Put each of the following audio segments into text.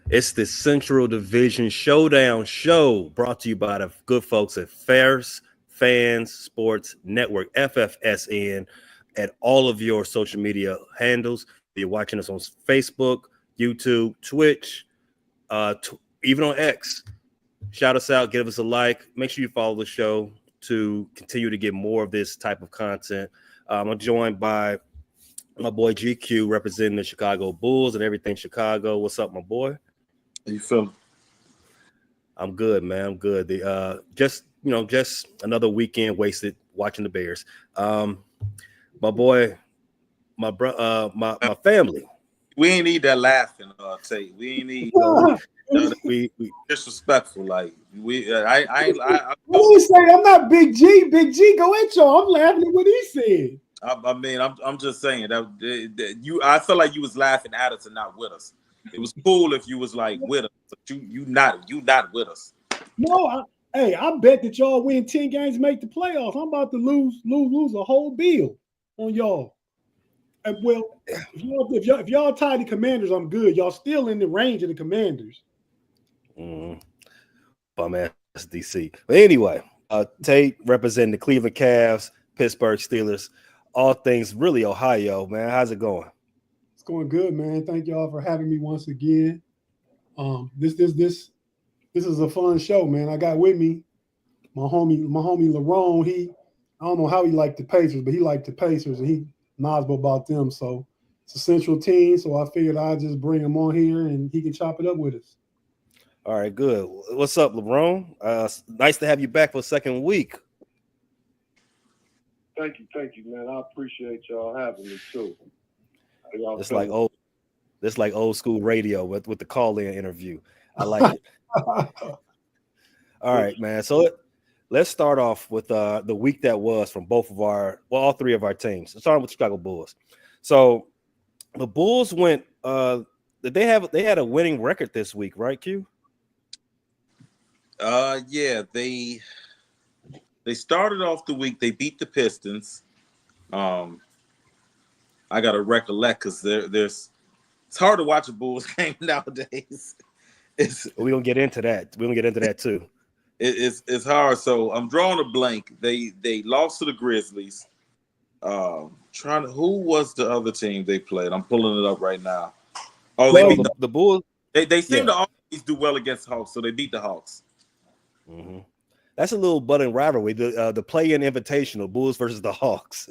It's the Central Division Showdown show brought to you by the good folks at Fairs Fans Sports Network, FFSN, at all of your social media handles. You're watching us on Facebook, YouTube, Twitch, even on X. Shout us out, give us a like. Make sure you follow the show to continue to get more of this type of content. I'm joined by my boy GQ representing the Chicago Bulls and everything Chicago. What's up, my boy? How you feeling? I'm good, man. I'm good. Just another weekend wasted watching the Bears. My boy, my family. We ain't need that laughing, Tate. We ain't need We disrespectful. Like I What did he say? I'm not Big G. Big G, go at y'all. I'm laughing at what he said. I mean, I'm just saying that you. I felt like you was laughing at us and not with us. It was cool if you was like with us, but you not with us. No, I bet that y'all win 10 games, make the playoffs. I'm about to lose a whole bill on y'all. And well, if y'all tie the Commanders, I'm good. Y'all still in the range of the Commanders. Bum ass DC. But anyway, Tate representing the Cleveland Cavs, Pittsburgh Steelers, all things really Ohio, man. How's it going? It's going good, man. Thank y'all for having me once again. This is a fun show, man. I got with me my homie Larone. I don't know how he liked the Pacers, but he liked the Pacers and he knowledgeable about them. So it's a central team. So I figured I'd just bring him on here and he can chop it up with us. All right, good. What's up, LeBron? Nice to have you back for a second week. Thank you, man. I appreciate y'all having me too. It's like old school radio with the call-in interview. I like it. All right, man. So let's start off with the week that was from all three of our teams. Starting with Chicago Bulls. So the Bulls went. They had a winning record this week, right, Q? Yeah, they started off the week. They beat the Pistons. I gotta recollect because it's hard to watch a Bulls game nowadays. We're gonna get into that. We're gonna get into that too. It's hard. So I'm drawing a blank. They lost to the Grizzlies. Who was the other team they played? I'm pulling it up right now. Oh, they beat the Bulls. They seem to always do well against Hawks, so they beat the Hawks. Mm-hmm. That's a little budding rivalry. The play-in invitational, Bulls versus the Hawks.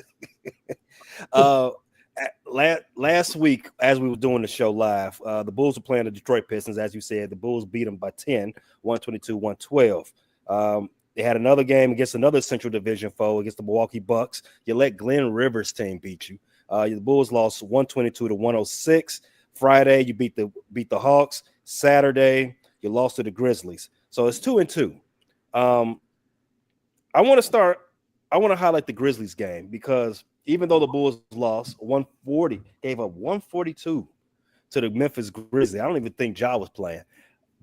Last week, as we were doing the show live, the Bulls were playing the Detroit Pistons. As you said, the Bulls beat them by 10, 122-112. They had another game against another Central Division foe, against the Milwaukee Bucks. You let Glenn Rivers' team beat you. The Bulls lost 122-106. Friday, you beat the Hawks. Saturday, you lost to the Grizzlies. So it's 2-2. I want to highlight the Grizzlies game because even though the Bulls lost 140, gave up 142 to the Memphis Grizzlies. I don't even think Ja was playing,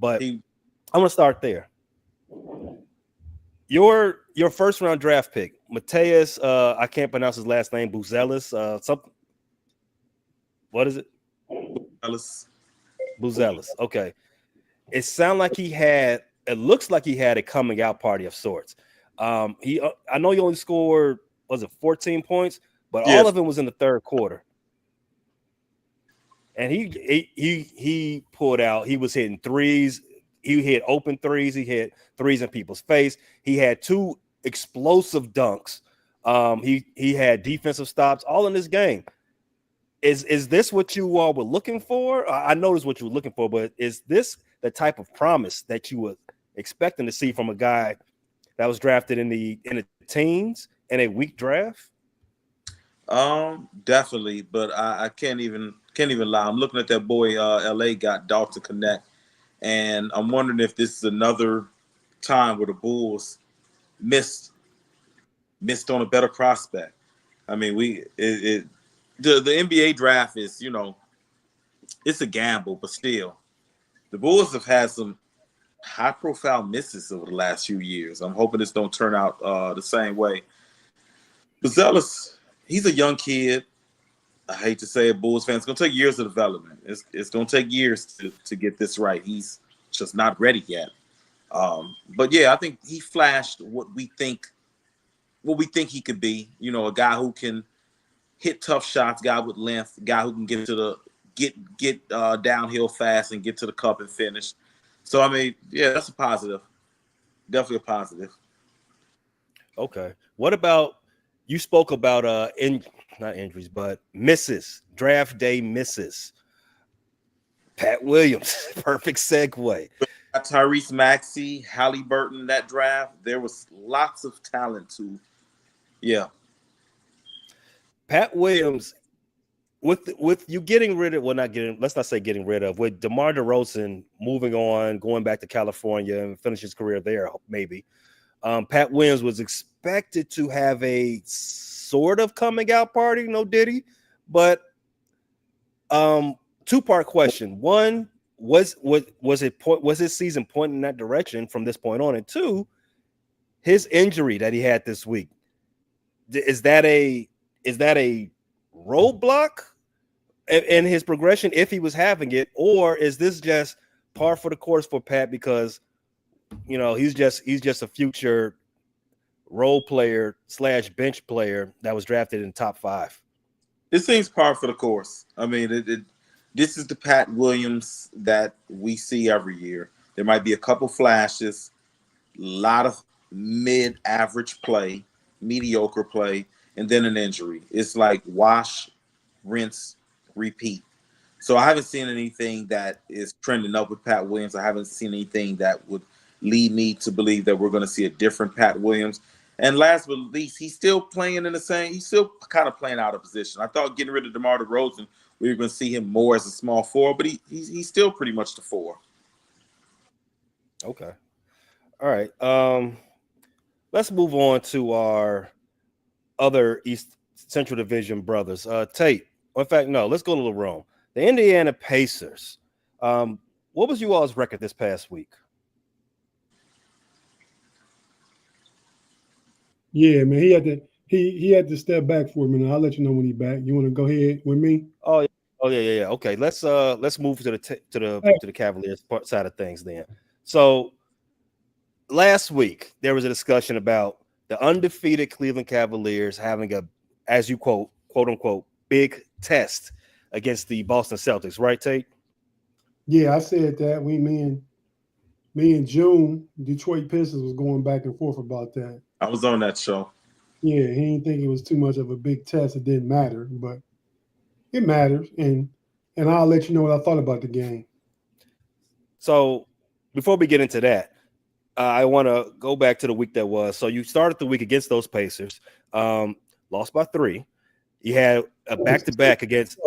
but I'm going to start there. Your first round draft pick, Mateus, I can't pronounce his last name, Buzelis, something. What is it? Buzelis. Okay. It looks like he had a coming out party of sorts. I know he only scored, 14 points, but all of it was in the third quarter. And he pulled out. He was hitting threes. He hit open threes. He hit threes in people's face. He had 2 explosive dunks. He had defensive stops all in this game. Is this what you all were looking for? I noticed what you were looking for, but is this the type of promise that you were expecting to see from a guy that was drafted in the teens in a weak draft? Definitely, but I can't even lie. I'm looking at that boy LA got Dalton Connect, and I'm wondering if this is another time where the Bulls missed on a better prospect. I mean, the NBA draft is, it's a gamble, but still, the Bulls have had some high-profile misses over the last few years. I'm hoping this don't turn out the same way. Buzelis, he's a young kid. I hate to say it, Bulls fans, it's going to take years of development. It's going to take years to get this right. He's just not ready yet. But yeah, I think he flashed what we think he could be. You know, a guy who can hit tough shots, guy with length, guy who can get downhill fast and get to the cup and finish. So I mean, yeah, that's a positive. Definitely a positive. Okay. What about you spoke about not injuries, but misses, draft day misses. Pat Williams, perfect segue. Tyrese Maxey, Halliburton, that draft, there was lots of talent too. Yeah. Pat Williams, with you getting rid of, let's not say getting rid of, with DeMar DeRozan moving on, going back to California and finish his career there, maybe. Pat Williams was expected to have a sort of coming out party, no Diddy, but two-part question. One, was his season pointing in that direction from this point on? And two, his injury that he had this week, is that a roadblock in his progression if he was having it, or is this just par for the course for Pat because you know he's just a future role player / bench player that was drafted in top 5? It seems par for the course. I mean, this is the Pat Williams that we see every year. There might be a couple flashes, a lot of mid-average play, mediocre play, and then an injury. It's like wash, rinse, repeat. So I haven't seen anything that is trending up with Pat Williams. I haven't seen anything that would lead me to believe that we're going to see a different Pat Williams. And last but not least, he's still playing he's still kind of playing out of position. I thought getting rid of DeMar DeRozan, we were going to see him more as a small forward, but he's still pretty much the 4. Okay. All right. Let's move on to our other East Central Division brothers. Tate. In fact, no, let's go to LaRome. The Indiana Pacers. What was you all's record this past week? Yeah, man, he had to step back for a minute. I'll let you know when he's back. You want to go ahead with me? Oh yeah. Okay, let's move to the Cavaliers side of things then. So last week there was a discussion about the undefeated Cleveland Cavaliers having a, as you quote unquote, big test against the Boston Celtics, right, Tate? Yeah, I said that. Me and June, Detroit Pistons was going back and forth about that. I was on that show. Yeah, he didn't think it was too much of a big test. It didn't matter, but it matters. And I'll let you know what I thought about the game. So before we get into that, I want to go back to the week that was. So you started the week against those Pacers, lost by 3. You had a back-to-back against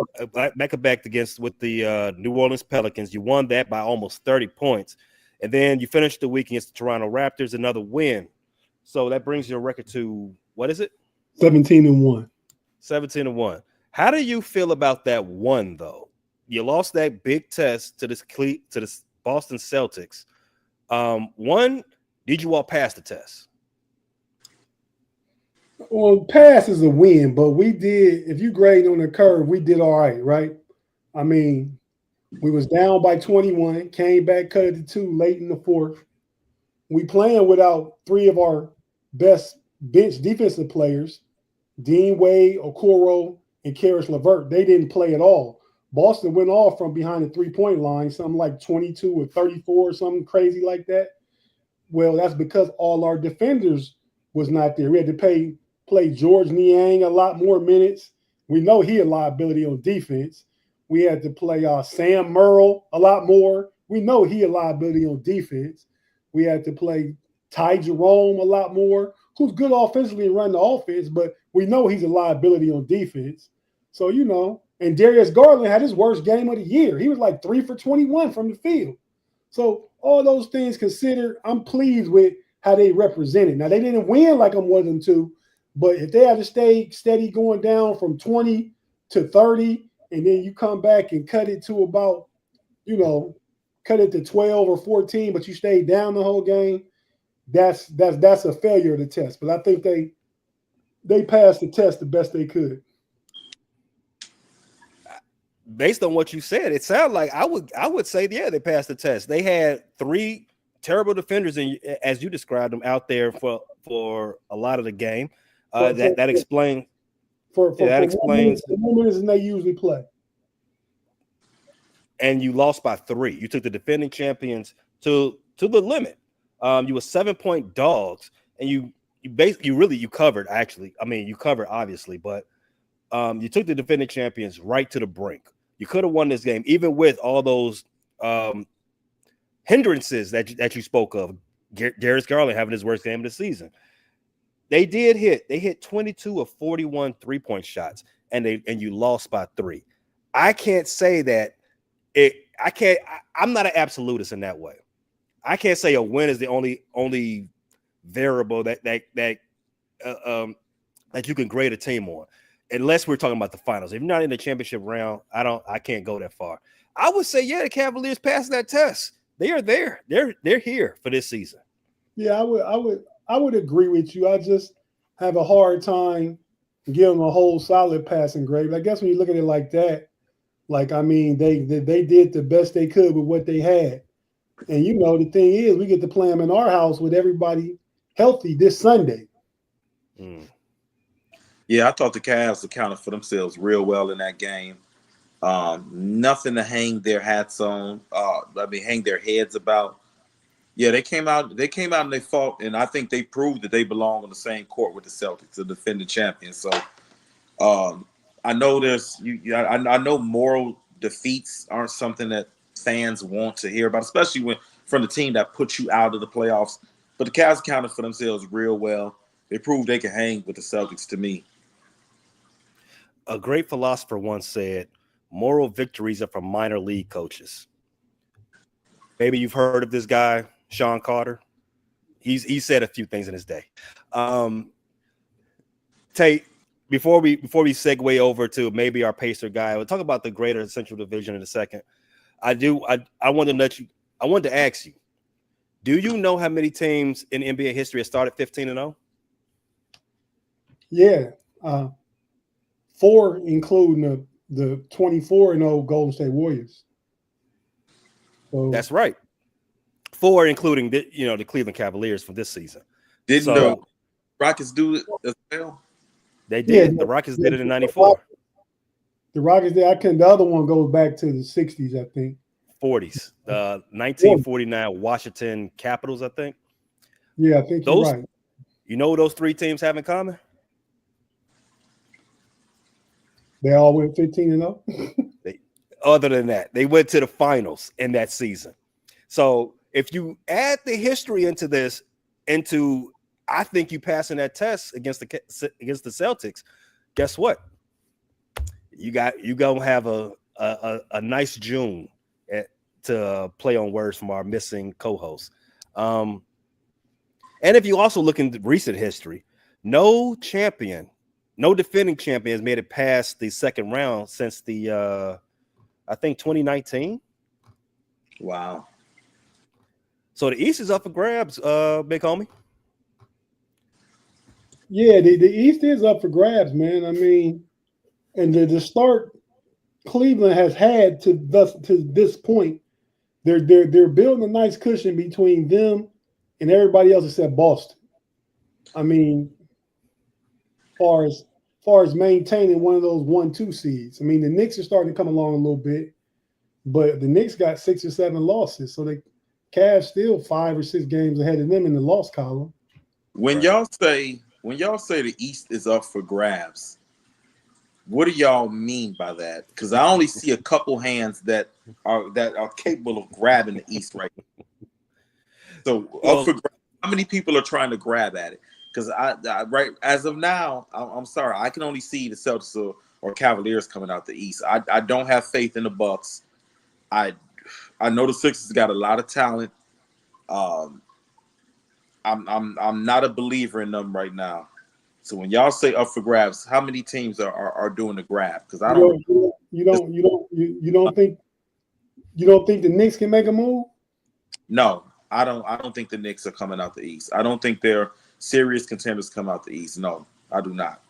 with the New Orleans Pelicans. You won that by almost 30 points. And then you finished the week against the Toronto Raptors, another win. So that brings your record to, what is it? 17-1. 17-1. How do you feel about that one, though? You lost that big test to the Boston Celtics. One, did you all pass the test? Well, pass is a win, but we did, if you grade on the curve, we did all right? I mean, we was down by 21, came back, cut it to 2 late in the 4th. We playing without 3 of our best bench defensive players, Dean Wade, Okoro, and Karis LeVert. They didn't play at all. Boston went off from behind the 3-point line, something like 22 or 34 or something crazy like that. Well, that's because all our defenders was not there. We had to play George Niang a lot more minutes. We know he a liability on defense. We had to play Sam Merle a lot more. We know he a liability on defense. We had to play Ty Jerome a lot more, who's good offensively and run the offense, but we know he's a liability on defense. So, you know, and Darius Garland had his worst game of the year. He was like 3 for 21 from the field. So all those things considered, I'm pleased with how they represented. Now, they didn't win like I wanted them to, but if they had to stay steady going down from 20 to 30, and then you come back and cut it to about, you know, cut it to 12 or 14, but you stayed down the whole game, that's a failure of the test. But I think they passed the test the best they could. based on what you said, it sounded like I would say, yeah, they passed the test. They had 3 terrible defenders, and as you described them, out there for a lot of the game. That explains. For That 1 explains. minute, 1 minute than they usually play. And you lost by 3. You took the defending champions to the limit. You were 7-point dogs, and you covered, actually. I mean, you covered obviously, but you took the defending champions right to the brink. You could have won this game, even with all those hindrances that you spoke of. Darius Garland having his worst game of the season. They hit 22 of 41 3-point shots, and you lost by 3. I can't say that I'm not an absolutist in that way. I can't say a win is the only variable that you can grade a team on, unless we're talking about the finals. If you're not in the championship round, I can't go that far. I would say, yeah, the Cavaliers passed that test. They are there. They're here for this season. Yeah, I would agree with you. I just have a hard time giving a whole solid passing grade. But I guess when you look at it like that, like, I mean, they did the best they could with what they had. And, you know, the thing is, we get to play them in our house with everybody healthy this Sunday. Mm. Yeah, I thought the Cavs accounted for themselves real well in that game. Nothing to hang their hats on. Hang their heads about. Yeah, they came out and they fought, and I think they proved that they belong on the same court with the Celtics, the defending champions. So I know I know moral defeats aren't something that fans want to hear about, especially from the team that put you out of the playoffs. But the Cavs accounted for themselves real well. They proved they can hang with the Celtics to me. A great philosopher once said, moral victories are from minor league coaches. Maybe you've heard of this guy, Sean Carter. He said a few things in his day. Tate, before we segue over to maybe our Pacer guy, we'll talk about the Greater Central Division in a second. I wanted to ask you, do you know how many teams in NBA history have started 15-0? Yeah. 4, including the 24-0 Golden State Warriors. So, that's right. 4, including the Cleveland Cavaliers from this season. Didn't the Rockets do it as well? They did. Yeah, the Rockets did it in '94. The Rockets did. The other one goes back to the 60s, I think. 40s. 1949 Washington Capitals, I think. Yeah, I think you're right. You know what those 3 teams have in common? They all went 15-0. Other than that, they went to the finals in that season. So if you add the history into this, I think you passing that test against the Celtics. Guess what? You gonna have a nice June to play on words from our missing co-host. And if you also look into recent history, no defending champion has made it past the second round since I think 2019. Wow. So the East is up for grabs, big homie. Yeah, the East is up for grabs, man. I mean, and the start Cleveland has had to this point, they're building a nice cushion between them and everybody else except Boston. I mean, far as maintaining one of those 1-2 seeds. I mean, the Knicks are starting to come along a little bit, but the Knicks got 6 or 7 losses, so the Cavs still 5 or 6 games ahead of them in the loss column. When y'all say the East is up for grabs, what do y'all mean by that? Because I only see a couple hands that are capable of grabbing the East right now. So up for grabs, how many people are trying to grab at it? Because I right as of now, I'm sorry, I can only see the Celtics or Cavaliers coming out the East. I don't have faith in the Bucks. I know the Sixers got a lot of talent. I'm not a believer in them right now. So when y'all say up for grabs, how many teams are doing the grab? Because I don't. You don't think the Knicks can make a move? No, I don't think the Knicks are coming out the East. I don't think they're serious contenders come out the East. No, I do not.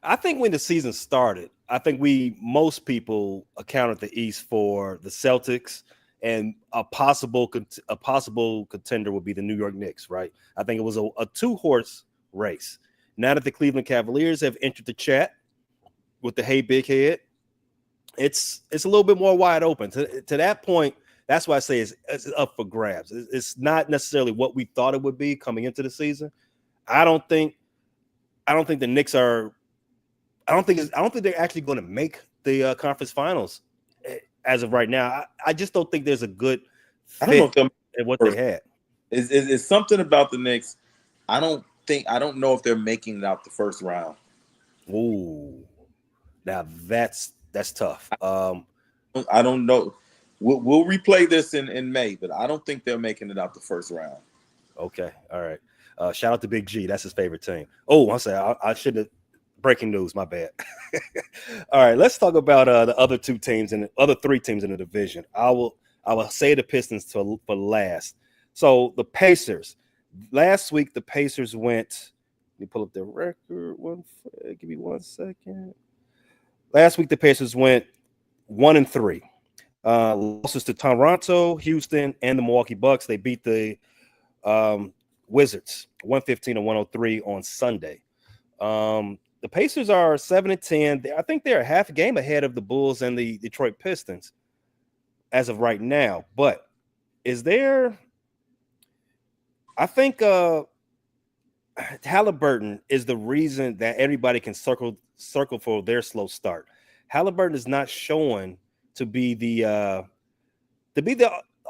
I think when the season started, I think most people accounted the East for the Celtics, and a possible contender would be the New York Knicks, right? I think it was a 2-horse race. Now that the Cleveland Cavaliers have entered the chat with the Hey Big Head, it's a little bit more wide open. To that point, that's why I say it's up for grabs. It's not necessarily what we thought it would be coming into the season. I don't think the Knicks are. I don't think they're actually going to make the conference finals as of right now. I just don't think there's a good I don't know fit if in what they had. Is something about the Knicks. I don't know if they're making it out the first round. Ooh, now that's tough. I don't know. We'll replay this in May, but I don't think they're making it out the first round. Okay, all right. Shout out to Big G. That's his favorite team. Oh, I'm sorry. I shouldn't have. Breaking news. My bad. All right, let's talk about the other 2 teams and the other 3 teams in the division. I will say the Pistons for last. So the Pacers. Last week the Pacers went. Let me pull up their record. Give me 1 second. Last week the Pacers went 1-3. Losses to Toronto, Houston, and the Milwaukee Bucks. They beat the Wizards 115-103 on Sunday. The Pacers are 7-10. I think they're a half a game ahead of the Bulls and the Detroit Pistons as of right now. But is there? I think Halliburton is the reason that everybody can circle for their slow start. Halliburton is not showing to be the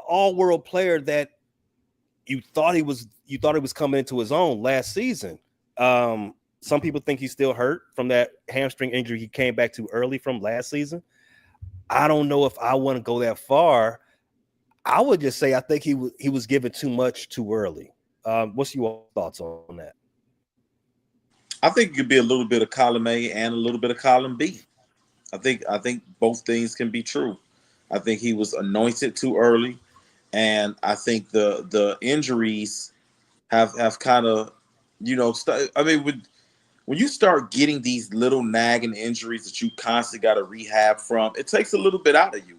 all-world player that you thought he was. You thought he was coming into his own last season. Some people think he's still hurt from that hamstring injury he came back to early from last season. I don't know if I want to go that far. I would just say I think he was given too much too early. What's your thoughts on that? I think it could be a little bit of column A and a little bit of column B. I think both things can be true. I think he was anointed too early, and I think the injuries have kind of, when you start getting these little nagging injuries that you constantly got to rehab from, it takes a little bit out of you.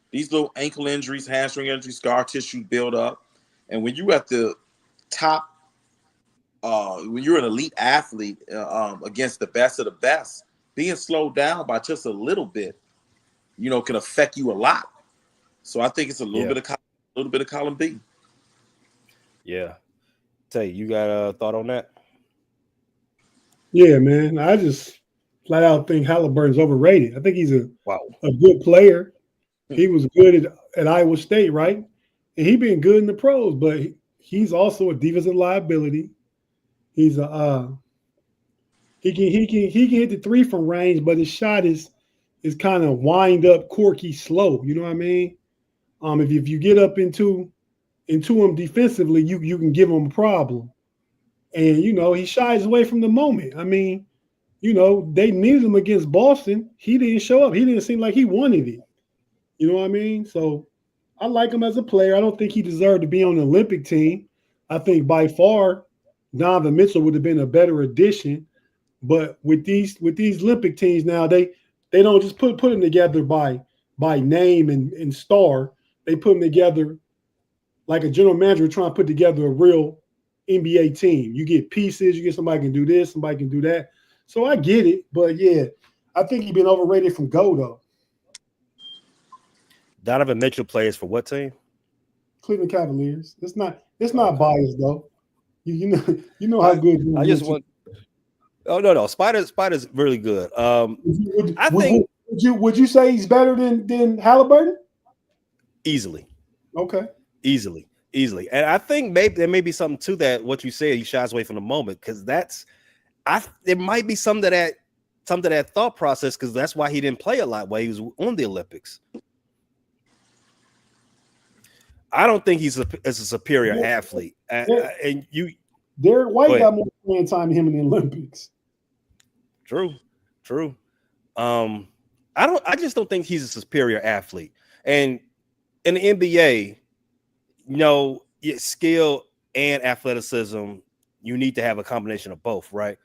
These little ankle injuries, hamstring injuries, scar tissue build up. And when you at the top, when you're an elite athlete against the best of the best, being slowed down by just a little bit, can affect you a lot. So I think it's a little bit of column B. Yeah. Tay, you got a thought on that? Yeah, man. I just flat out think Halliburton's overrated. I think he's a a good player. He was good at Iowa State, right? And he been good in the pros, but he's also a defensive liability. He's he can hit the 3 from range, but his shot is kind of wind up, quirky, slow. You know what I mean? If you get up into him defensively, you can give him a problem. And he shies away from the moment. I mean, they needed him against Boston. He didn't show up. He didn't seem like he wanted it. You know what I mean? So I like him as a player. I don't think he deserved to be on the Olympic team. I think by far Donovan Mitchell would have been a better addition. But with these Olympic teams now, they don't just put them together by name and star. They put them together like a general manager trying to put together a real NBA team. You get pieces, you get somebody can do this, somebody can do that. So I get it, but yeah, I think he's been overrated from go though. Donovan Mitchell plays for what team? Cleveland Cavaliers. It's not biased though. You know how good. I just want. Oh no, Spider's really good. Would you say he's better than Halliburton? Easily. Okay. Easily. And I think maybe there may be something to that. What you said, he shies away from the moment because there might be some to that thought process because that's why he didn't play a lot while he was on the Olympics. I don't think he's a superior athlete. And Derek White got more playing time than him in the Olympics. True. I just don't think he's a superior athlete. And in the NBA, skill and athleticism, you need to have a combination of both, right?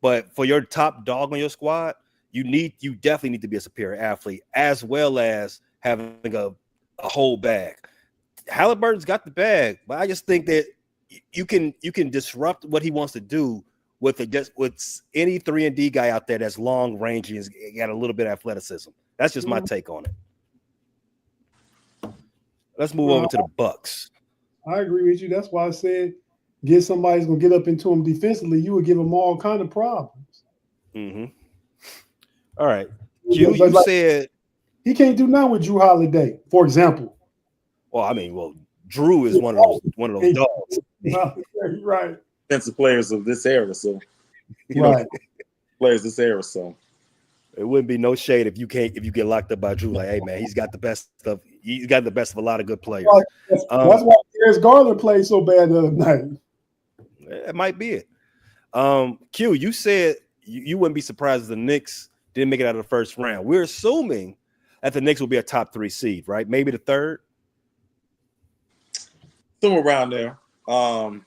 But for your top dog on your squad, you definitely need to be a superior athlete as well as having a whole bag. Halliburton's got the bag, but I just think that you can disrupt what he wants to do with any 3-and-D guy out there that's long range and got a little bit of athleticism. That's just my take on it. Let's move over to the Bucks. I agree with you. That's why I said get somebody who's gonna get up into him defensively. You would give him all kind of problems. Mm-hmm. All right, Q, you said he can't do nothing with Drew Holiday, for example. Well, Drew is one of those dogs. Right. Defensive players of this era, so right. Players this era, so it wouldn't be no shade if you get locked up by Drew. Like, hey man, he's got the best of a lot of good players. That's why Darius Garland played so bad the other night. It might be it. Q, you said you wouldn't be surprised if the Knicks didn't make it out of the first round. We're assuming that the Knicks will be a top 3 seed, right? Maybe the third. Somewhere around there. I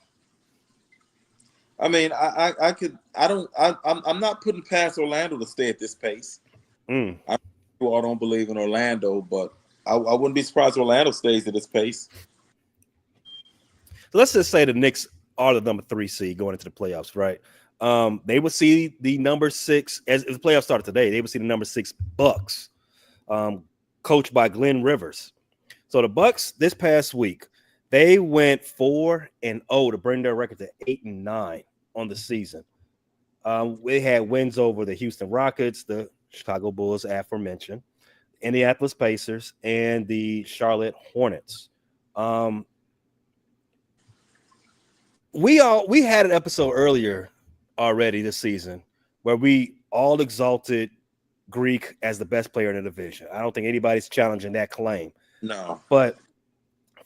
mean, I'm not putting past Orlando to stay at this pace. I don't believe in Orlando, but I wouldn't be surprised if Orlando stays at this pace. So let's just say the Knicks are the number 3 seed going into the playoffs, right? They would see the number 6 as the playoffs started today. They would see the number 6 Bucks, coached by Glenn Rivers. So the Bucks this past week, they went 4-0 to bring their record to 8-9 on the season. They had wins over the Houston Rockets, the Chicago Bulls, aforementioned, Indianapolis Pacers, and the Charlotte Hornets. We had an episode earlier already this season where we all exalted Greek as the best player in the division. I don't think anybody's challenging that claim. No, but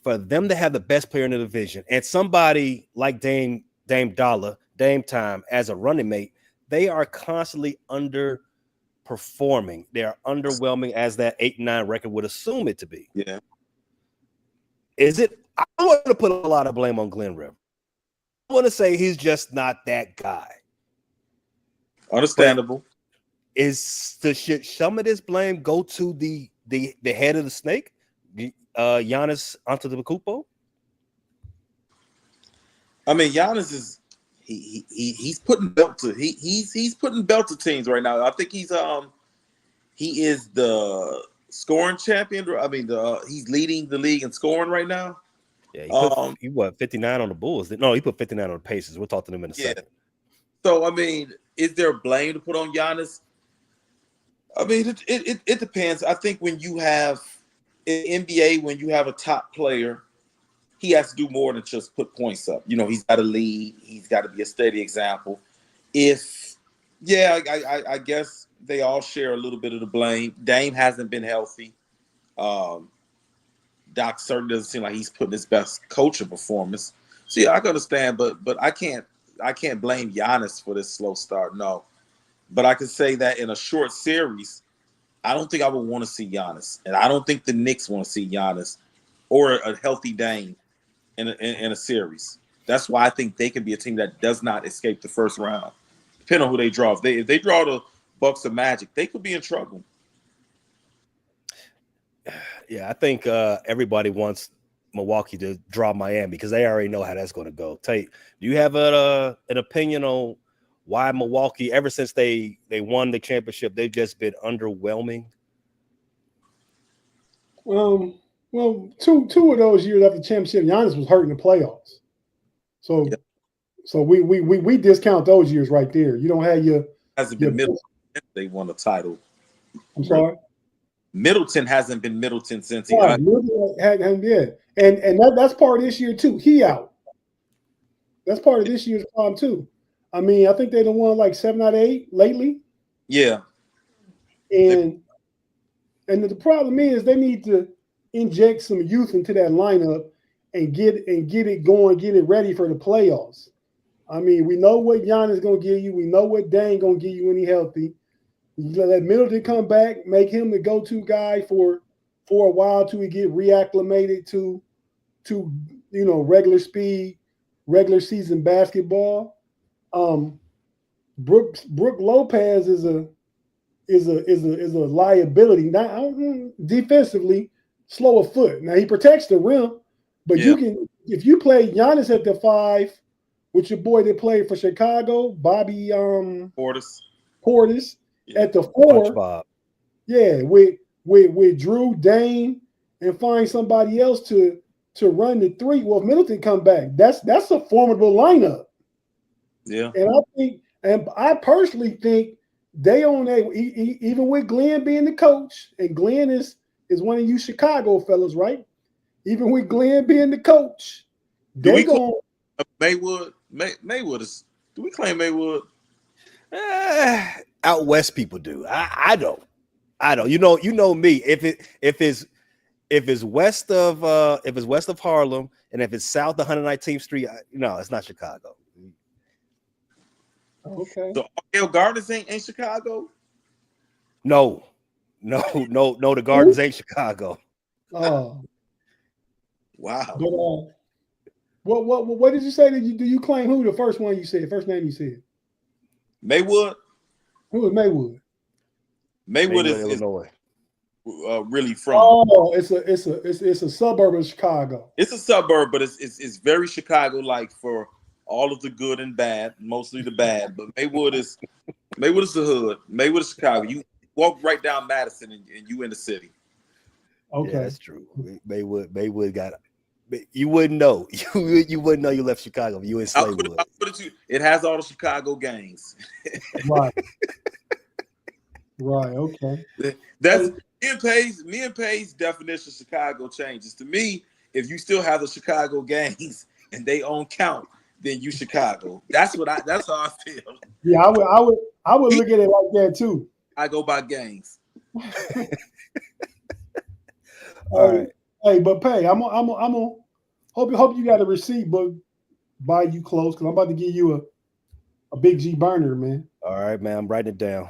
for them to have the best player in the division and somebody like Dame Time as a running mate, they are constantly underperforming. They are underwhelming as that 8-9 record would assume it to be. Yeah. Is it? I want to put a lot of blame on Glenn Rivers. I want to say he's just not that guy. Understandable. Should some of this blame go to the head of the snake, Giannis Antetokounmpo? I mean, Giannis is he's putting belt to he's putting belt to teams right now. I think he is the scoring champion. I mean, he's leading the league in scoring right now. Yeah, he put 59 on the Bulls. No, he put 59 on the Pacers. We'll talk to them in a second. So, I mean, is there blame to put on Giannis? I mean, it depends. I think when you have in NBA, when you have a top player, he has to do more than just put points up. You know, he's got to lead. He's got to be a steady example. I guess they all share a little bit of the blame. Dame hasn't been healthy. Doc certainly doesn't seem like he's putting his best coaching performance. So yeah, I can understand, but I can't blame Giannis for this slow start. No, but I can say that in a short series, I don't think I would want to see Giannis, and I don't think the Knicks want to see Giannis or a healthy Dame in a series. That's why I think they could be a team that does not escape the first round, depending on who they draw. If they draw the Bucks or Magic, they could be in trouble. Yeah, I think everybody wants Milwaukee to draw Miami because they already know how that's going to go. Tate, do you have an opinion on why Milwaukee, ever since they won the championship, they've just been underwhelming? Well, two of those years after the championship, Giannis was hurt in the playoffs. So, yep. So we discount those years right there. You don't have your hasn't been Middleton. They won the title. I'm sorry. Middleton hasn't been Middleton since he. And that's part of this year too. He out. That's part of this year's problem too. I mean, I think they done won like 7 out of 8 lately. Yeah. And the problem is they need to inject some youth into that lineup and get it going, get it ready for the playoffs. I mean, we know what Giannis is going to give you. We know what Dame going to give you when he's healthy. You let Middleton come back, make him the go-to guy for a while till we get reacclimated to regular speed, regular season basketball. Brooke Lopez is a liability. Not defensively, slow of foot. Now he protects the rim, but Yeah. you can if you play Giannis at the 5 with your boy that played for Chicago, Bobby Portis Yeah. at the Punch 4, Bob. yeah, with Drew Dane and find somebody else to run the 3. Well, if Middleton come back, that's a formidable lineup. Yeah. And I personally think they on a even with Glenn being the coach, and Glenn is one of you Chicago fellas, right? Even with Glenn being the coach, Do they we claim going Maywood? Maywood is. Do we claim Maywood? Out west people do. I don't. You know me. If it's west of Harlem and if it's south of 119th Street, no, it's not Chicago. okay. So RL Gardens ain't Chicago. No. The Gardens ain't Chicago. Oh, Wow. but what did you say? Do you claim who the first one you said? First name you said? Maywood. Who is Maywood? Maywood is Illinois. really from. Oh, it's a suburb of Chicago. It's a suburb, but it's very Chicago-like for all of the good and bad, mostly the bad. But Maywood is the hood. Maywood is Chicago. You walk right down Madison and you in the city. Okay, Yeah, that's true. Maywood got. You wouldn't know. You wouldn't know you left Chicago. You in Slaywood. It has all the Chicago gangs. right. Right. Okay. That's me and Pay's definition of Chicago changes. To me, if you still have the Chicago gangs and they own count, then you Chicago. That's how I feel. Yeah, I would look at it like that too. I go by gangs. All right. Hey, but Pay, I'm hope you got a receipt book by you close because I'm about to give you a big G burner, man. All right, man. I'm writing it down.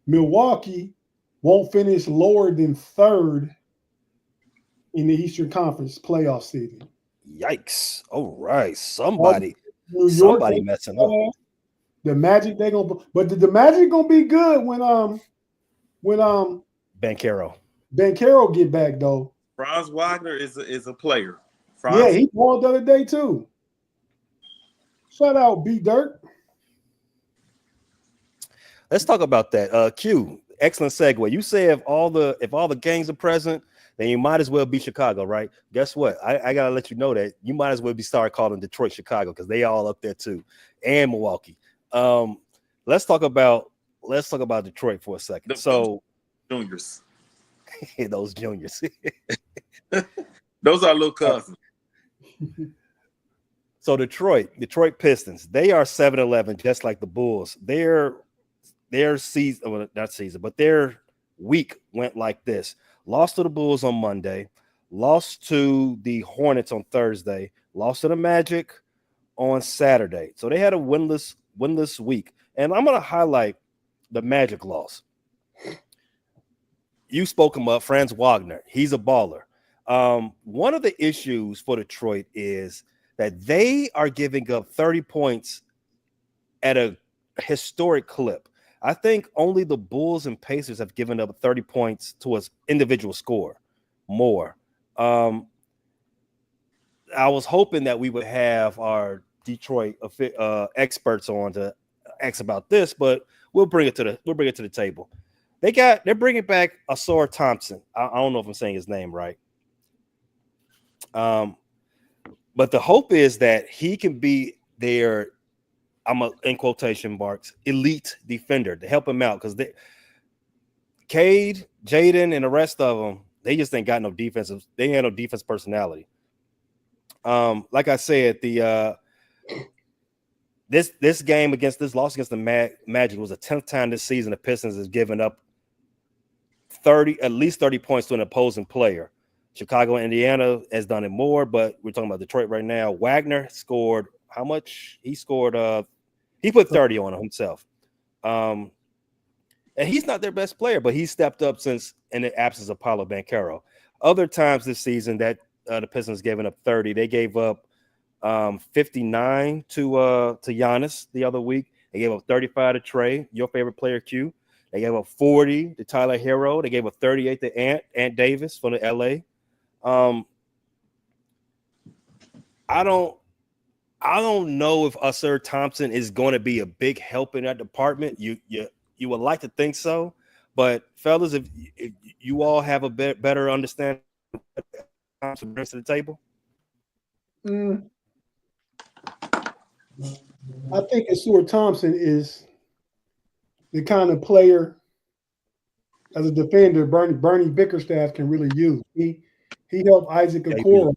Milwaukee won't finish lower than 3rd in the Eastern Conference playoff season. Yikes! All right, somebody New York messing up. The Magic they gonna, but the Magic gonna be good when Banchero get back though. Franz Wagner is a player. Yeah, he balled the other day too. Shout out B Dirt. Let's talk about that. Q, excellent segue. You say if all the gangs are present, then you might as well be Chicago, right? Guess what? I gotta let you know that you might as well start calling Detroit Chicago because they all up there too, and Milwaukee. Let's talk about Detroit for a second. So juniors, those juniors, those are little cousins. So Detroit Pistons, they are 7-11, just like the Bulls. Their season, well, not season, but their week went like this: lost to the Bulls on Monday, lost to the Hornets on Thursday, lost to the Magic on Saturday. So they had a winless week. And I'm going to highlight the Magic loss. You spoke him up, Franz Wagner. He's a baller. One of the issues for Detroit is that they are giving up 30 points at a historic clip. I think only the Bulls and Pacers have given up 30 points to an individual score more. I was hoping that we would have our Detroit experts on to ask about this, but we'll bring it to the table. They're bringing back Asar Thompson. I don't know if I'm saying his name right. But the hope is that he can be their, in quotation marks, elite defender to help him out, because Cade, Jaden, and the rest of them, they just ain't got no defensive. They ain't no defense personality. Like I said, this game this loss against the Magic was the 10th time this season the Pistons has given up at least 30 points to an opposing player. Chicago and Indiana has done it more, but we're talking about Detroit right now. Wagner scored how much? He scored he put 30 on himself. And he's not their best player, but he stepped up since in the absence of Paolo Banchero. Other times this season that the Pistons given up 30, they gave up 59 to Giannis the other week. They gave up 35 to Trey, your favorite player, Q. They gave up 40 to Tyler Hero. They gave up 38 to Ant Davis from the LA. I don't know if Usher Thompson is going to be a big help in that department. You would like to think so, but fellas, if you all have a better understanding of what Thompson brings to the table. I think Asur Thompson is the kind of player as a defender Bernie Bickerstaff can really use. He helped Isaac Okoro.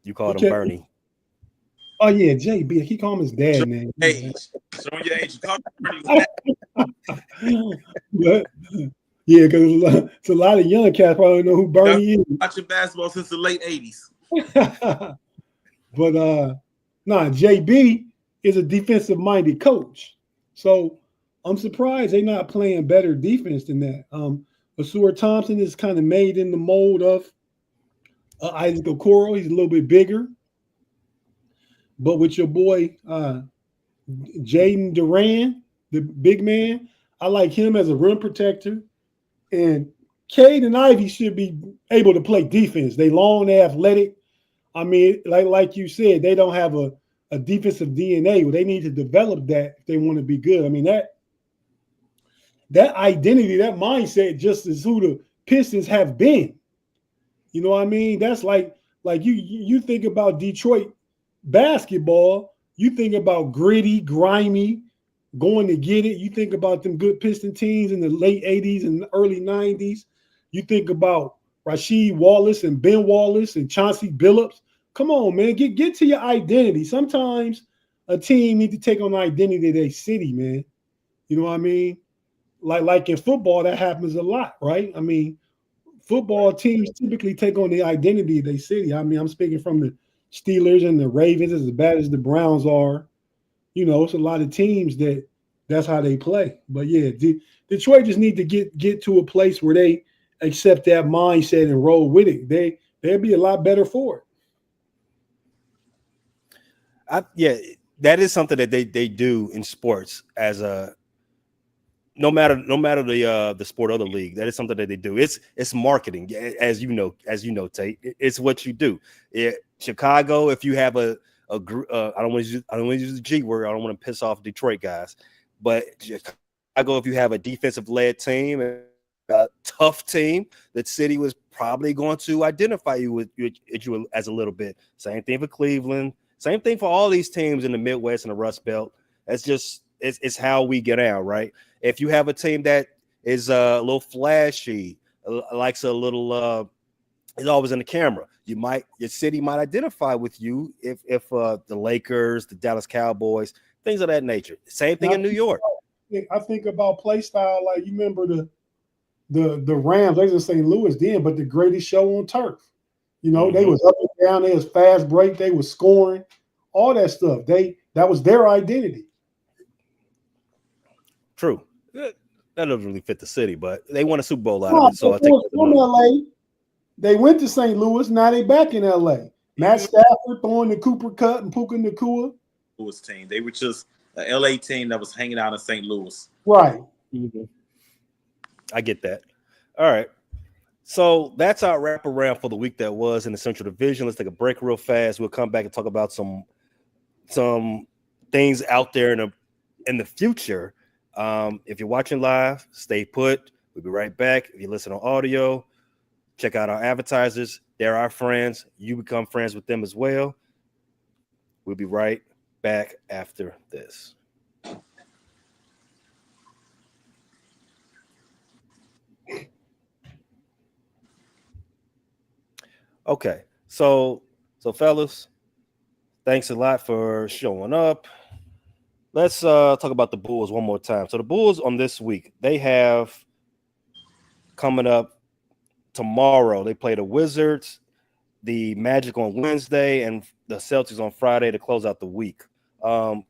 You called him Bernie. Oh yeah, JB. He called him his dad name. Showing your age. You called him Bernie. But, yeah, because it's a lot of young cats probably don't know who Bernie is. Watching basketball since the late 80s. But JB is a defensive-minded coach. So I'm surprised they're not playing better defense than that. Asur Thompson is kind of made in the mold of Isaac Okoro. He's a little bit bigger. But with your boy Jaden Duran, the big man, I like him as a rim protector. And Cade and Ivy should be able to play defense. They long, they athletic. I mean, like you said, they don't have a defensive DNA. They need to develop that if they want to be good. I mean, that identity, that mindset just is who the Pistons have been. You know what I mean? That's like you think about Detroit basketball, you think about gritty, grimy, going to get it. You think about them good Piston teams in the late 80s and early 90s. You think about Rasheed Wallace and Ben Wallace and Chauncey Billups. Come on, man. Get to your identity. Sometimes a team need to take on the identity of their city, man. You know what I mean? Like in football, that happens a lot, right? I mean, football teams typically take on the identity of their city. I mean, I'm speaking from the Steelers and the Ravens, as bad as the Browns are. You know, it's a lot of teams that's how they play. But yeah, Detroit just need to get to a place where they accept that mindset and roll with it. They'll be a lot better for it. That is something that they do in sports as a no matter the sport or the league. That is something that they do. It's marketing, as you know, Tate. It's what you do. Chicago, if you have I don't want to use the G word. I don't want to piss off Detroit guys, but Chicago, if you have a defensive led team and a tough team, that city was probably going to identify you with you as a little bit. Same thing for Cleveland. Same thing for all these teams in the Midwest and the Rust Belt. That's just it's how we get out, right? If you have a team that is a little flashy, likes a little is always in the camera, your city might identify with you if the Lakers, the Dallas Cowboys, things of that nature. Same thing in New York. I think about play style, like you remember the Rams, they was in St. Louis then, but the greatest show on turf. You know, they was up and down, they was fast break, they was scoring, all that stuff. That was their identity. True. That doesn't really fit the city, but they won a Super Bowl out of it. So I take from LA. They went to St. Louis. Now they back in LA. Matt Stafford throwing the Cooper Cut and Puka Nacua. Louis team. They were just an LA team that was hanging out in St. Louis. Right. I get that. All right. So that's our wrap around for the week that was in the Central Division. Let's take a break real fast. We'll come back and talk about some things out there in the future. If you're watching live, stay put. We'll be right back. If you listen on audio, check out our advertisers. They're our friends. You become friends with them as well. We'll be right back after this. Okay, so fellas, thanks a lot for showing up. Let's talk about the Bulls one more time. So the Bulls on this week, they have coming up tomorrow. They play the Wizards, the Magic on Wednesday, and the Celtics on Friday to close out the week.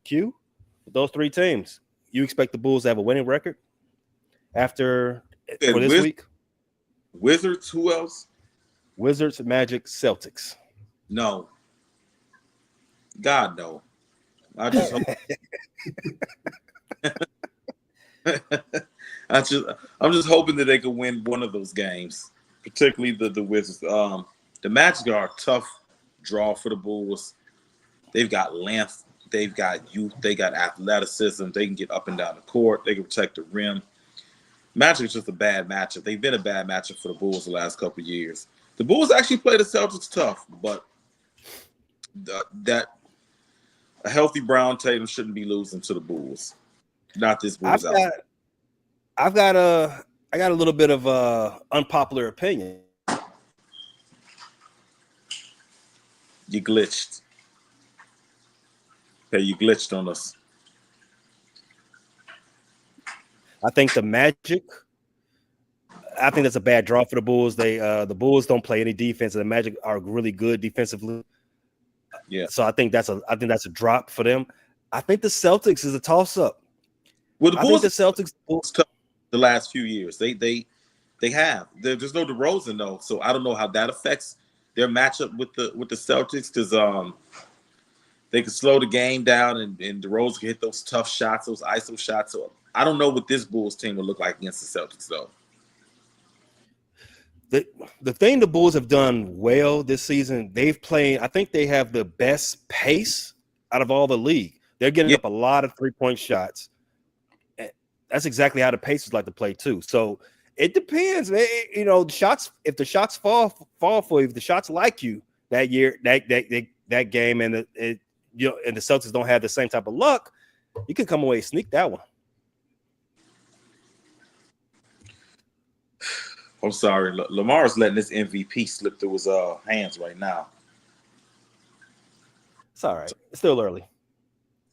Q, those three teams, you expect the Bulls to have a winning record for this week? Wizards, who else? Wizards, Magic, Celtics. No. God, no. I just hope. I'm just hoping that they can win one of those games, particularly the Wizards. The Magic are a tough draw for the Bulls. They've got length, they've got youth, they got athleticism. They can get up and down the court. They can protect the rim. Magic is just a bad matchup. They've been a bad matchup for the Bulls the last couple of years. The Bulls actually play the Celtics tough, but that a healthy Brown Tatum shouldn't be losing to the Bulls. Not this Bulls out. I got a little bit of unpopular opinion. You glitched. Hey, you glitched on us. I think the Magic. I think that's a bad draw for the Bulls. The Bulls don't play any defense, and the Magic are really good defensively. Yeah. So I think that's a drop for them. I think the Celtics is a toss up. Well, the Bulls, the Celtics the last few years they have. There's no DeRozan though, so I don't know how that affects their matchup with the Celtics because they can slow the game down and DeRozan can hit those tough shots, those ISO shots. So I don't know what this Bulls team will look like against the Celtics though. The thing the Bulls have done well this season, they've played. I think they have the best pace out of all the league. They're getting up a lot of 3-point shots. That's exactly how the Pacers like to play too. So it depends. The shots. If the shots fall for you, if the shots like you that year, that game, and and the Celtics don't have the same type of luck, you can come away and sneak that one. I'm sorry, Lamar's letting this MVP slip through his hands right now. It's all right. It's still early.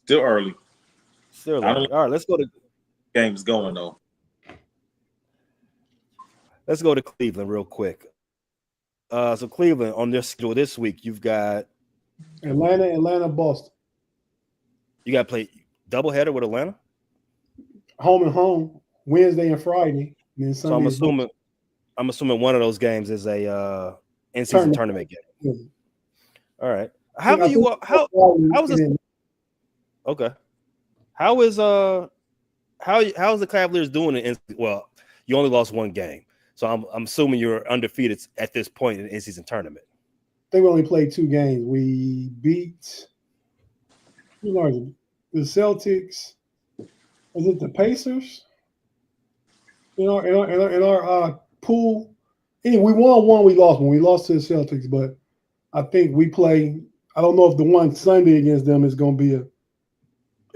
Still early. All right, let's go to game's going though. Let's go to Cleveland real quick. So Cleveland on their schedule this week, you've got Atlanta, Boston. You got to play doubleheader with Atlanta. Home and home, Wednesday and Friday. And then Sunday. So I'm assuming one of those games is a in-season tournament game. Yeah. All right. How is this? Okay. How's the Cavaliers doing well, you only lost one game. So I'm assuming you're undefeated at this point in the in-season tournament. I think we only played 2 games. We beat the Celtics. Was it the Pacers? In our pool. Anyway, we won one, we lost one. We lost to the Celtics, but I think we play. I don't know if the one Sunday against them is going to be a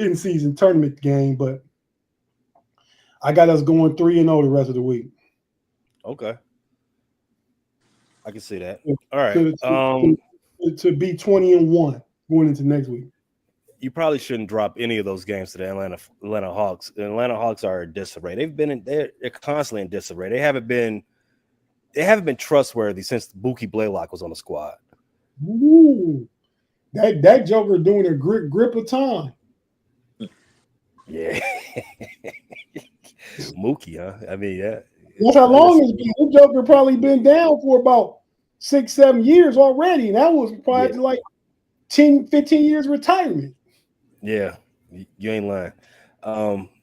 in-season tournament game, but I got us going 3-0 the rest of the week. Okay, I can see that. All right, to be 20-1 going into next week. You probably shouldn't drop any of those games to the Atlanta Hawks. The Atlanta Hawks are in disarray. They're constantly in disarray. They haven't been trustworthy since Buki Blaylock was on the squad. Ooh, that Joker doing a grip of time. Yeah, Mookie, huh? I mean, yeah. That's how long it's been. The Joker probably been down for about 6-7 years already. And that was probably like 10, 15 years retirement. Yeah, you ain't lying.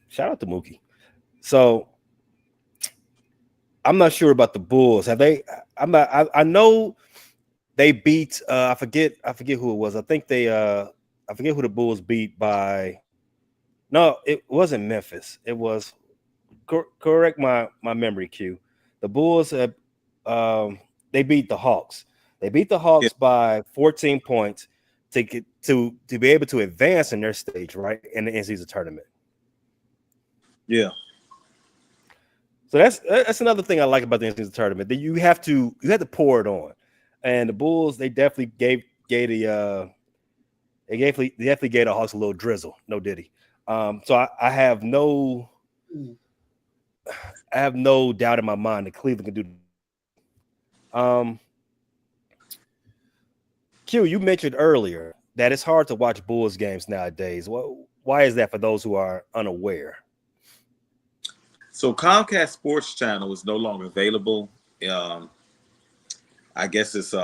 Shout out to Mookie. So I'm not sure about the Bulls. Have they? I know they beat. I forget who it was. I think they. I forget who the Bulls beat by. No, it wasn't Memphis. It was. Correct my memory, Q. The Bulls have. They beat the Hawks. They beat the Hawks by 14 points to get to be able to advance in their stage, right, in the in-season tournament. Yeah. So that's another thing I like about the in-season tournament. That you have to pour it on, and the Bulls they definitely gave the Hawks a little drizzle. No Diddy. So I have no doubt in my mind that Cleveland can do. Q, you mentioned earlier that it's hard to watch Bulls games nowadays. Why is that for those who are unaware? So Comcast Sports Channel is no longer available. I guess it's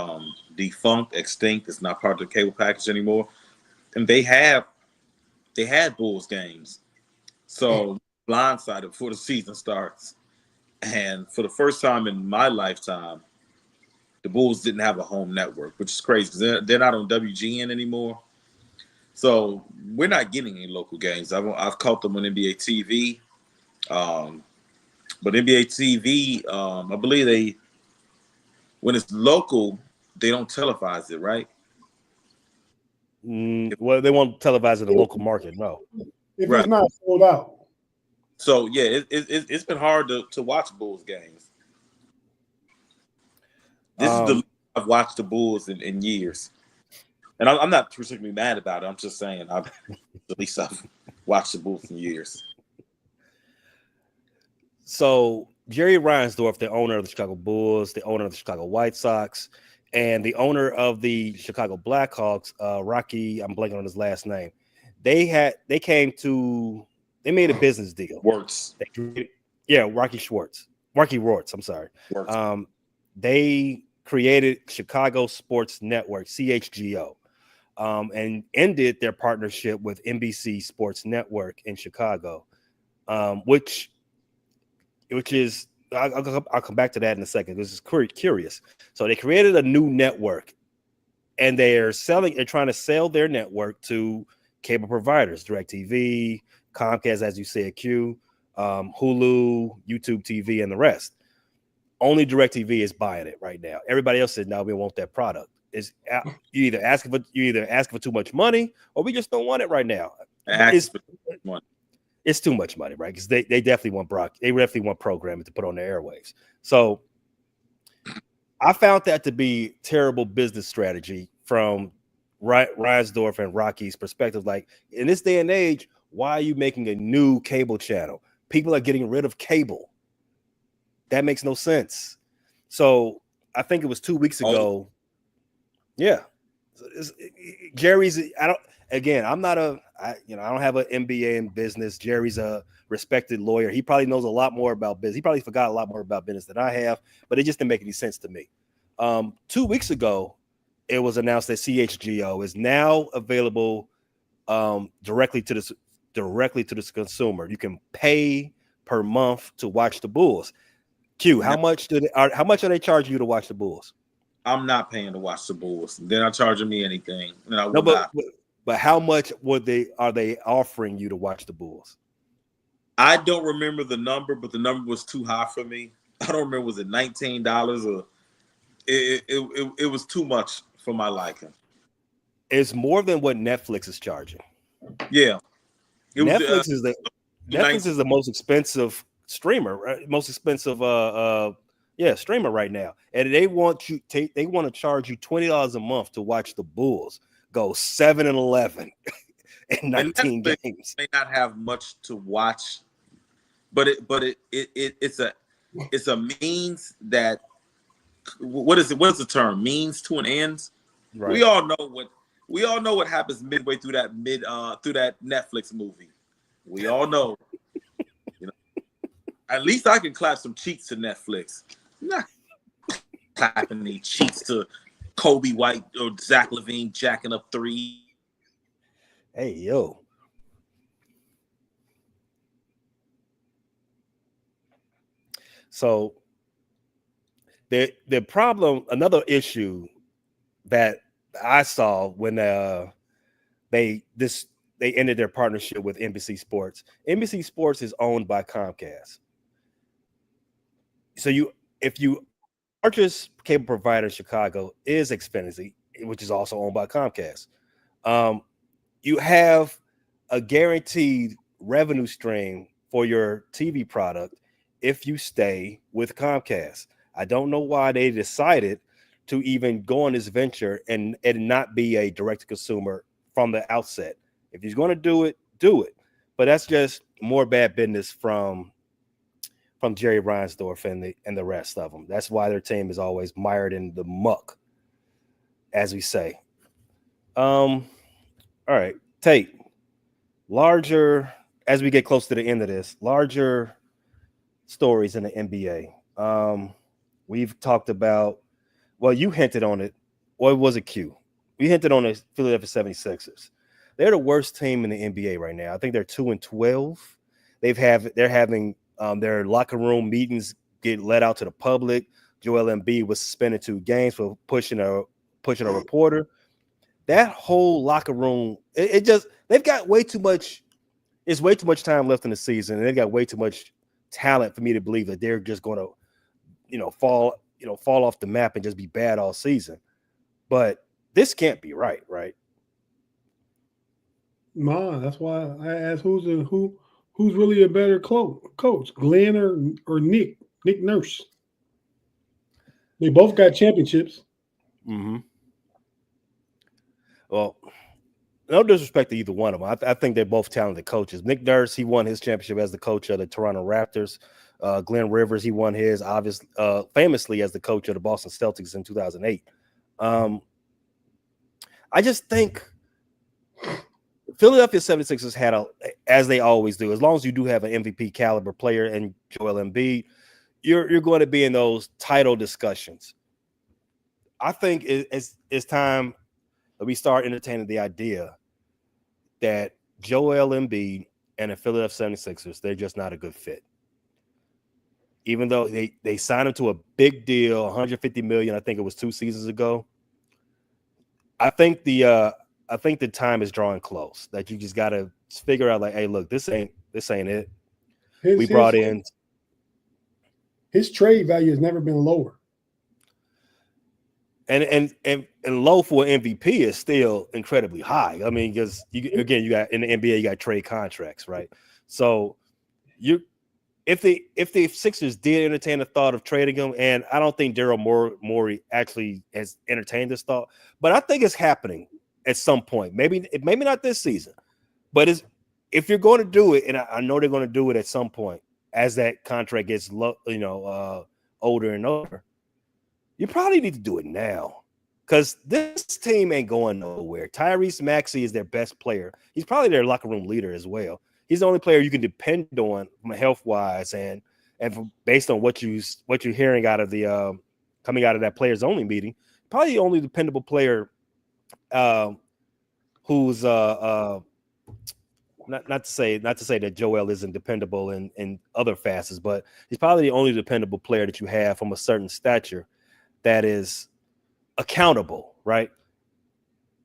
defunct, extinct. It's not part of the cable package anymore. And they have they had Bulls games. So blindsided before the season starts. And for the first time in my lifetime, the Bulls didn't have a home network, which is crazy because they're not on WGN anymore. So we're not getting any local games. I've caught them on NBA TV. But NBA TV, I believe when it's local, they don't televise it, right? Well, they won't televise in the local market, no. If Right. it's not sold out. So yeah, it's been hard to watch Bulls games. This is the I've watched the Bulls in years, and I'm not particularly mad about it. I'm just saying at least I've watched the Bulls in years. So Jerry Reinsdorf, the owner of the Chicago Bulls, the owner of the Chicago White Sox, and the owner of the Chicago Blackhawks, Rocky, I'm blanking on his last name. They made a business deal. Works. Rocky Rorts. I'm sorry. Works. They created Chicago Sports Network, CHGO, and ended their partnership with NBC Sports Network in Chicago, which is I'll come back to that in a second. This is curious. So they created a new network, and they're trying to sell their network to cable providers, DirecTV, Comcast, as you said, Q, Hulu, YouTube TV, and the rest. Only DirecTV is buying it right now. Everybody else says, "No, we want that product." You either asking for too much money, or we just don't want it right now. It's too much money, right? Because they definitely want programming to put on their airwaves. So I found that to be terrible business strategy from Reinsdorf and Rocky's perspective. Like, in this day and age, why are you making a new cable channel? People are getting rid of cable. That makes no sense. So I think it was 2 weeks ago. Yeah. Jerry's, I don't have an MBA in business. Jerry's a respected lawyer. He probably knows a lot more about business. He probably forgot a lot more about business than I have, but it just didn't make any sense to me. 2 weeks ago, it was announced that CHGO is now available directly to the consumer. You can pay per month to watch the Bulls. Q, how much are they charging you to watch the Bulls? I'm not paying to watch the Bulls. They're not charging me anything. And I will not. But how much are they offering you to watch the Bulls? I don't remember the number, but the number was too high for me. I don't remember, was it $19 or it was too much for my liking. It's more than what Netflix is charging. Yeah. Netflix is the most expensive streamer, right? Most expensive streamer right now. And they want to charge you $20 a month to watch the Bulls go 7-11 in 19 games. May not have much to watch, but it's a means that, what is it? What is the term? Means to an end. Right. We all know what happens midway through that Netflix movie. We all know. At least I can clap some cheeks to Netflix. I'm not clapping any cheeks to Kobe White or Zach LaVine jacking up three. Hey, yo. So the problem, another issue that I saw when they ended their partnership with NBC Sports. NBC Sports is owned by Comcast. So if you largest cable provider in Chicago is Xfinity, which is also owned by Comcast. You have a guaranteed revenue stream for your TV product if you stay with Comcast. I don't know why they decided to even go on this venture and not be a direct-to-consumer from the outset. If he's going to do it, do it. But that's just more bad business from Jerry Reinsdorf and the rest of them. That's why their team is always mired in the muck, as we say. All right, Tate. Larger, as we get close to the end of this, larger stories in the NBA. We've talked about, well, you hinted on it. Or was it Q? We hinted on the Philadelphia 76ers. They're the worst team in the NBA right now. I think they're 2-12. They're having their locker room meetings get let out to the public. Joel Embiid was suspended 2 games for pushing a reporter. That whole locker room, it just they've got way too much. There's way too much time left in the season, and they've got way too much talent for me to believe that they're just going to, fall off the map and just be bad all season. But this can't be right. That's why I asked who's really a better coach, Glenn or Nick Nurse. They both got championships. Mm-hmm. Well, no disrespect to either one of them. I think they're both talented coaches. Nick Nurse, he won his championship as the coach of the Toronto Raptors. Glenn Rivers, he won his famously as the coach of the Boston Celtics in 2008. I just think Philadelphia 76ers had as they always do, as long as you do have an MVP caliber player and Joel Embiid, you're going to be in those title discussions. I think it's time that we start entertaining the idea that Joel Embiid and the Philadelphia 76ers, they're just not a good fit. Even though they signed him to a big deal, $150 million, I think it was 2 seasons ago. I think the time is drawing close. That you just got to figure out, like, hey, look, this ain't it. His trade value has never been lower. And low for an MVP is still incredibly high. I mean, because you got in the NBA, you got trade contracts, right? So if the Sixers did entertain the thought of trading him, and I don't think Daryl Morey actually has entertained this thought, but I think it's happening at some point. Maybe not this season, but if you're going to do it, and I know they're going to do it at some point as that contract gets older and older. You probably need to do it now because this team ain't going nowhere. Tyrese Maxey is their best player. He's probably their locker room leader as well. He's the only player you can depend on from health wise and based on what you're hearing out of the coming out of that players only meeting. Probably the only dependable player who's not to say that Joel isn't dependable in other facets, but he's probably the only dependable player that you have from a certain stature that is accountable, right?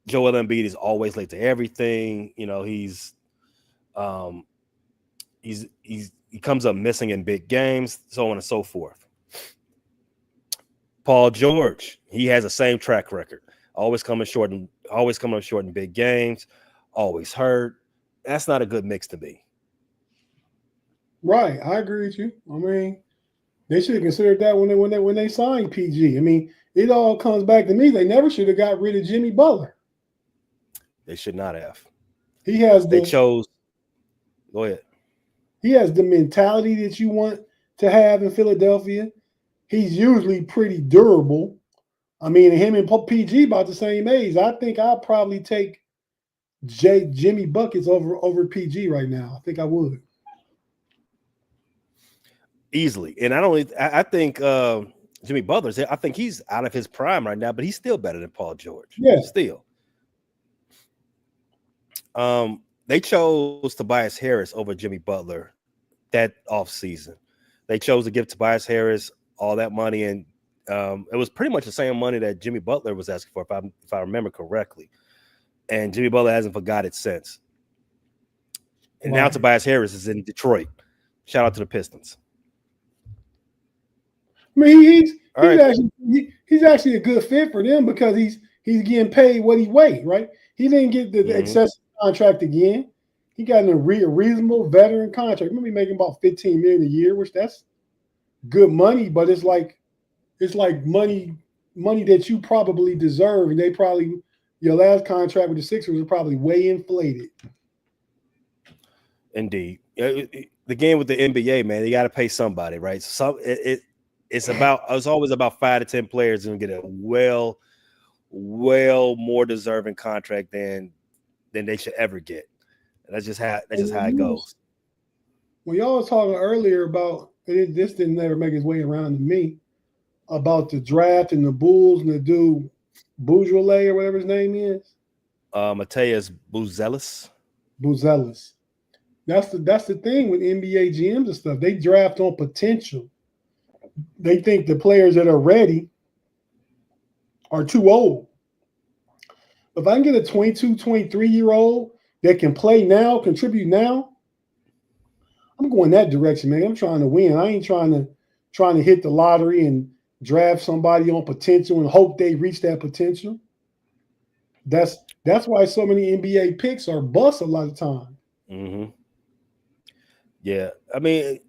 Joel Embiid is always late to everything. He comes up missing in big games, so on and so forth. Paul George, he has the same track record. Always coming up short in big games, always hurt. That's not a good mix to me. Right, I agree with you. I mean, they should have considered that when they signed PG. I mean, it all comes back to me. They never should have got rid of Jimmy Butler. They should not have. They chose. Go ahead. He has the mentality that you want to have in Philadelphia. He's usually pretty durable. I mean, him and PG about the same age. I think I'd probably take Jimmy Buckets over PG right now. I think I would. Easily. And I think Jimmy Butler's, I think he's out of his prime right now, but he's still better than Paul George. Yeah. Still. They chose Tobias Harris over Jimmy Butler that offseason. They chose to give Tobias Harris all that money, and it was pretty much the same money that Jimmy Butler was asking for, if I remember correctly. And Jimmy Butler hasn't forgot it since. And now Tobias Harris is in Detroit. Shout out to the Pistons. I mean, he's actually a good fit for them because he's getting paid what he weighed, right? He didn't get the excessive contract again. He got a reasonable veteran contract. Maybe making about $15 million a year, which that's good money, but it's like money that you probably deserve, and your last contract with the Sixers was probably way inflated. Indeed, the game with the NBA, man, you got to pay somebody, right? So it's always about 5 to 10 players and get a well more deserving contract than they should ever get. And that's just how it goes. When y'all was talking earlier about this didn't ever make its way around to me about the draft and the Bulls and the dude Boujrelé or whatever his name is. Mateus Buzelis. Buzelis. That's the thing with NBA GMs and stuff. They draft on potential. They think the players that are ready are too old. If I can get a 22, 23-year-old that can play now, contribute now, I'm going that direction, man. I'm trying to win. I ain't trying to hit the lottery and draft somebody on potential and hope they reach that potential. That's why so many NBA picks are bust a lot of time. Mm-hmm. Yeah, I mean,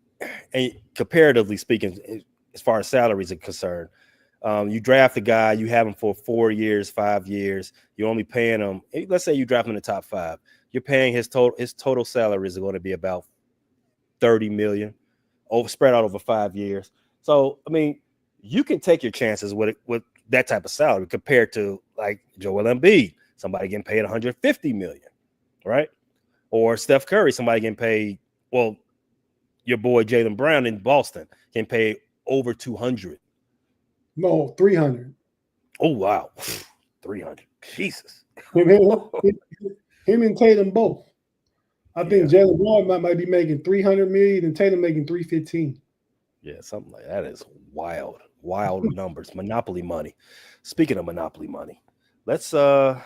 and comparatively speaking, as far as salaries are concerned, you draft a guy, you have him for 4 years, 5 years. You're only paying him. Let's say you draft him in the top 5. You're paying his total salaries are going to be about $30 million, spread out over 5 years. So I mean, you can take your chances with that type of salary compared to like Joel Embiid, somebody getting paid $150 million, right? Or Steph Curry, somebody getting paid. Well, your boy Jaylen Brown in Boston can pay over 200. No, 300. Oh wow, 300. Jesus. Him and Tatum both. I think Yeah. Jaylen Brown might be making 300 million and Tatum making 315. Yeah, something like that is wild numbers. Monopoly money. Speaking of monopoly money, that's a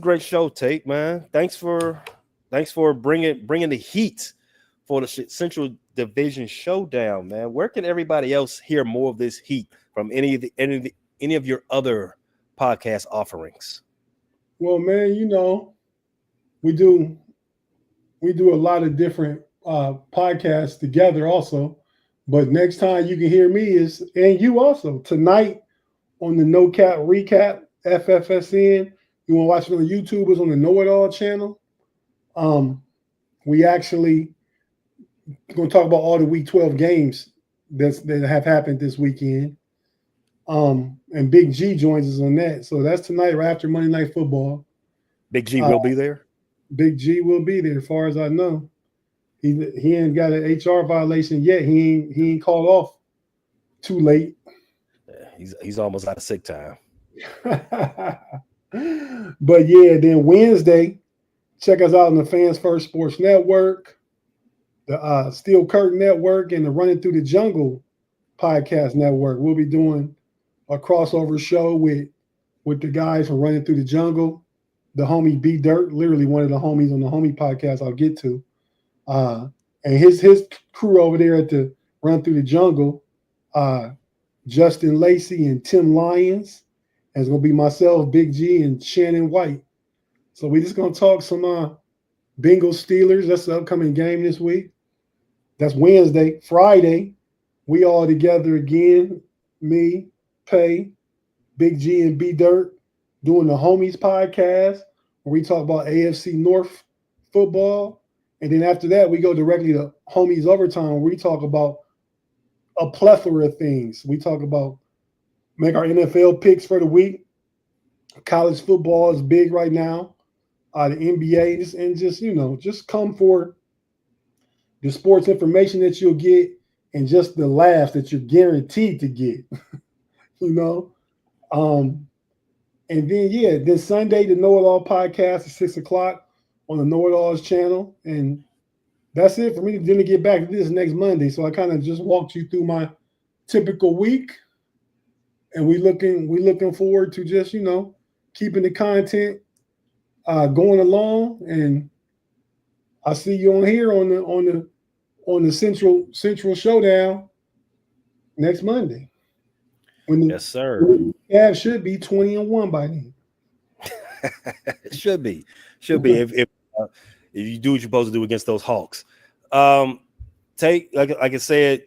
great show, Tate, man. Thanks for bringing the heat for the Central Division Showdown, man. Where can everybody else hear more of this heat from any of your other podcast offerings? Well, man, we do a lot of different podcasts together also. But next time you can hear me and you also tonight on the No Cap Recap FFSN. You want to watch it on YouTube? It's on the Know It All channel. We actually going to talk about all the Week 12 games that have happened this weekend. And Big G joins us on that. So that's tonight right after Monday Night Football. Big G will be there. Big G will be there, as far as I know. He ain't got an HR violation yet. He ain't called off too late. Yeah, he's almost out of sick time. But yeah, then Wednesday, check us out on the Fans First Sports Network, the Steel Curtain Network, and the Running Through the Jungle podcast network. We'll be doing a crossover show with the guys from Running Through the Jungle. The homie B Dirt, literally one of the homies on the Homie podcast I'll get to. And his crew over there at the Run Through the Jungle, Justin Lacey and Tim Lyons. And it's going to be myself, Big G, and Shannon White. So we're just going to talk some Bengals Steelers. That's the upcoming game this week. That's Wednesday. Friday, we all together again, me, Pay, Big G, and B Dirt, doing the Homies podcast, where we talk about AFC North football. And then after that, we go directly to Homies Overtime, where we talk about a plethora of things. We talk about make our NFL picks for the week. College football is big right now. The NBA, and just come for the sports information that you'll get and just the laughs that you're guaranteed to get. And then Sunday, the Know It All podcast at 6:00 on the Know It All's channel. And that's it for me. Then to get back to this next Monday. So I kind of just walked you through my typical week. And we looking forward to just, keeping the content going along. And I'll see you on here on the Central Showdown next Monday. Yes, sir. Yeah, should be 20-1 by then. It should be if you do what you're supposed to do against those Hawks. Like I said,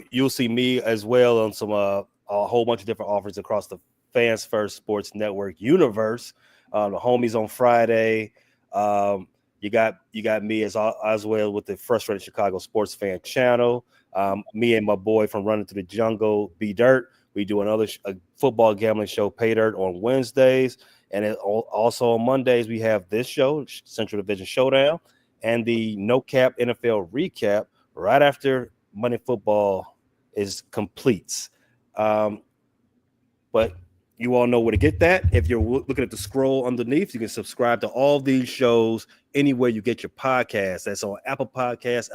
you'll see me as well on some a whole bunch of different offers across the Fans First Sports Network universe. The homies on Friday. You got me as well with the Frustrated Chicago Sports Fan channel. Me and my boy from Running Through the Jungle, B Dirt. We do another football gambling show, Pay Dirt, on Wednesdays. And also on Mondays, we have this show, Central Division Showdown, and the No Cap NFL Recap right after Monday Football is completes. But, you all know where to get that. If you're looking at the scroll underneath, you can subscribe to all these shows anywhere you get your podcasts. That's on Apple Podcasts,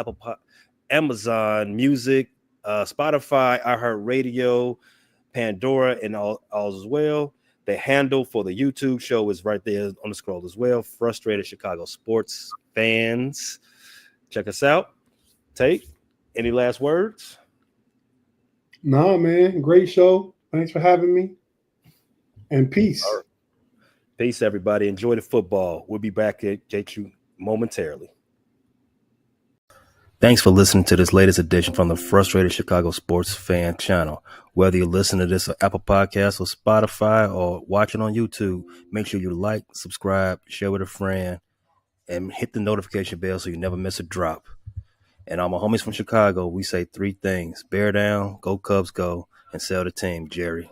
Amazon Music, Spotify, iHeartRadio, Pandora, and all as well. The handle for the YouTube show is right there on the scroll as well. Frustrated Chicago Sports Fans. Check us out. Tate, any last words? Nah, man. Great show. Thanks for having me. And peace. Right. Peace, everybody. Enjoy the football. We'll be back at you momentarily. Thanks for listening to this latest edition from the Frustrated Chicago Sports Fan channel. Whether you listen to this on Apple Podcasts or Spotify or watching on YouTube, make sure you like, subscribe, share with a friend, and hit the notification bell so you never miss a drop. And all my homies from Chicago, we say three things: bear down, go Cubs go, and sell the team, Jerry.